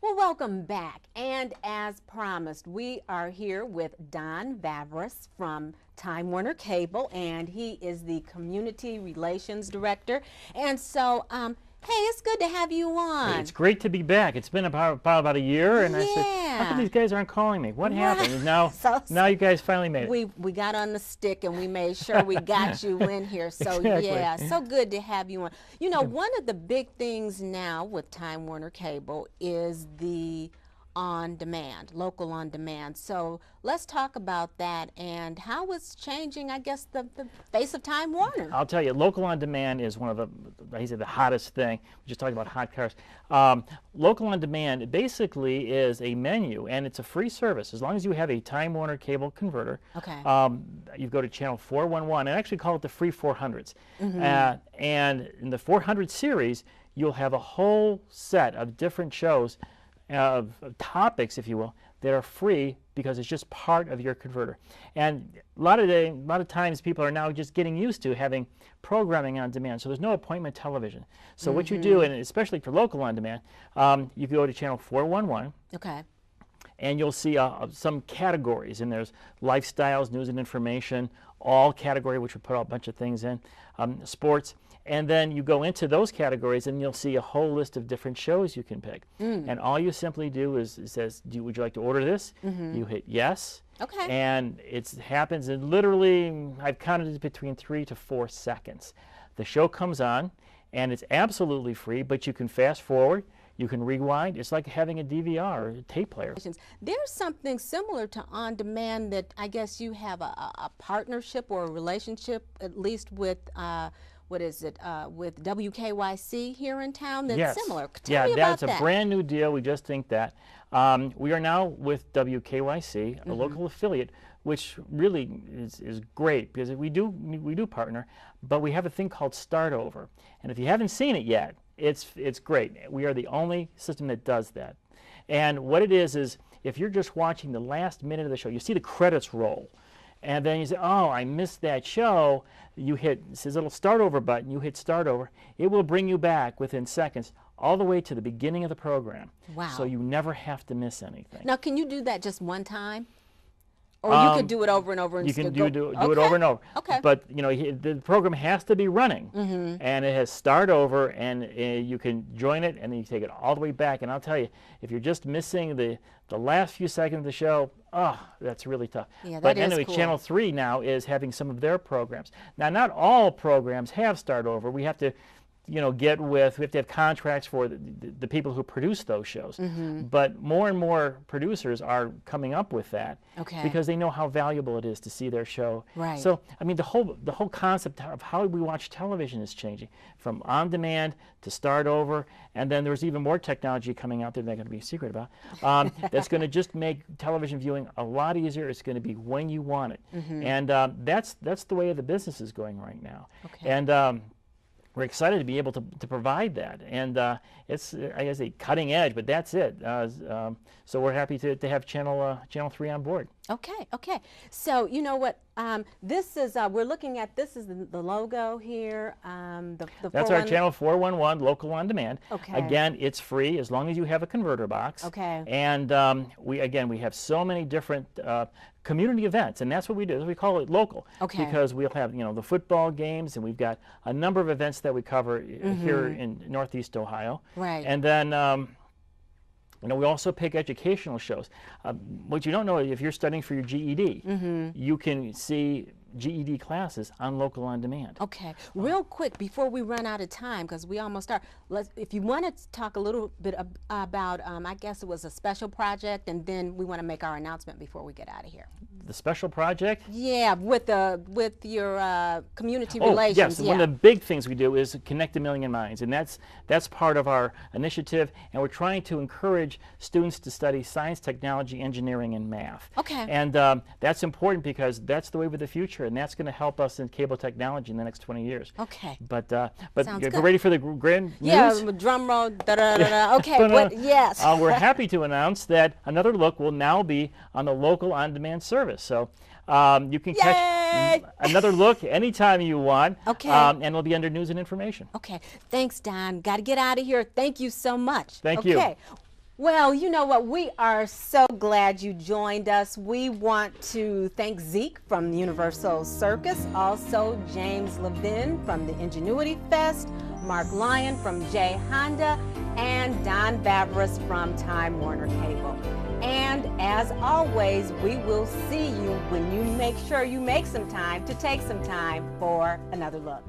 Well, welcome back. And as promised, we are here with Don Vavrus from Time Warner Cable, and he is the Community Relations Director. And so, hey, it's good to have you on. It's great to be back. It's been about a year, and I said, how come these guys aren't calling me? What happened? And now you guys finally made it. We got on the stick, and we made sure we got you in here. So Exactly. yeah, so good to have you on. You know, one of the big things now with Time Warner Cable is the on-demand, local on-demand. So let's talk about that and how it's changing, I guess, the face of Time Warner. I'll tell you, local on-demand is one of the hottest thing. We just talked about hot cars. Local on-demand basically is a menu, and it's a free service. As long as you have a Time Warner Cable converter, Okay. You go to channel 411, and actually call it the free 400s. And in the 400 series, you'll have a whole set of different shows, of topics, if you will, that are free because it's just part of your converter. And a lot of times people are now just getting used to having programming on demand, so there's no appointment television. So what you do, and especially for local on demand, you go to channel 411. Okay. And you'll see some categories, and there's lifestyles, news and information, all category, which we put a bunch of things in, sports. And then you go into those categories, and you'll see a whole list of different shows you can pick. And all you simply do is it says, would you like to order this? You hit yes. Okay. And it happens in literally, I've counted it between 3 to 4 seconds. The show comes on, and it's absolutely free, but you can fast forward. You can rewind. It's like having a DVR or a tape player. There's something similar to on demand that I guess you have a partnership or a relationship, at least with what is it, with WKYC here in town that's Yes. similar. Tell me that's about that. a brand new deal. We just think that. We are now with WKYC, a local affiliate, which really is great because we do partner, but we have a thing called Start Over. And if you haven't seen it yet, it's great. We are the only system that does that. And what it is if you're just watching the last minute of the show, you see the credits roll, and then you say, oh, I missed that show. You hit this little Start Over button, you hit Start Over. It will bring you back within seconds all the way to the beginning of the program. Wow. So you never have to miss anything. Now, can you do that just one time? Or you could do it over and over and You can still do go? it over and over. Okay. But you know, the program has to be running, and it has Start Over, and you can join it, and then you take it all the way back. And I'll tell you, if you're just missing the last few seconds of the show, oh, that's really tough. Yeah, but that is anyway, cool. Channel 3 now is having some of their programs. Now, not all programs have Start Over. We have to, we have to have contracts for the people who produce those shows. But more and more producers are coming up with that because they know how valuable it is to see their show. Right. So, I mean, the whole concept of how we watch television is changing, from on demand to Start Over, and then there's even more technology coming out there that I'm going to be a secret about, that's going to just make television viewing a lot easier. It's going to be when you want it. And that's the way the business is going right now. Okay. And we're excited to be able to provide that, and it's, I guess, a cutting edge, but that's it. So we're happy to have Channel 3 on board. Okay. So you know what? This is we're looking at. This is the logo here. That's our Channel 411 local on demand. Okay. Again, it's free as long as you have a converter box. Okay. And we have so many different community events, and that's what we do. We call it local. Okay. Because we'll have the football games, and we've got a number of events that we cover here in Northeast Ohio. Right. And then we also pick educational shows. What you don't know, if you're studying for your GED, you can see GED classes on local on demand. Okay, real quick before we run out of time, because we almost are. If you want to talk a little bit about, I guess it was a special project, and then we want to make our announcement before we get out of here. The special project? Yeah, with your community relations. Yes, yeah. one of the big things we do is Connect a Million Minds, and that's part of our initiative, and we're trying to encourage students to study science, technology, engineering, and math. Okay. And that's important because that's the way of the future, and that's going to help us in cable technology in the next 20 years. Okay. But Sounds get good. ready for the grand news? Yeah, drum roll, da-da-da-da. Okay, yes. We're happy to announce that Another Look will now be on the local on-demand service. So you can catch Another Look anytime you want. Okay. And it'll be under news and information. Okay, thanks, Don. Got to get out of here. Thank you so much. Thank you. Okay. Well, you know what? We are so glad you joined us. We want to thank Zeke from Universal Circus, also James Levin from the Ingenuity Fest, Mark Lyon from J Honda, and Don Vavrus from Time Warner Cable. And as always, we will see you when you make sure you make some time to take some time for another look.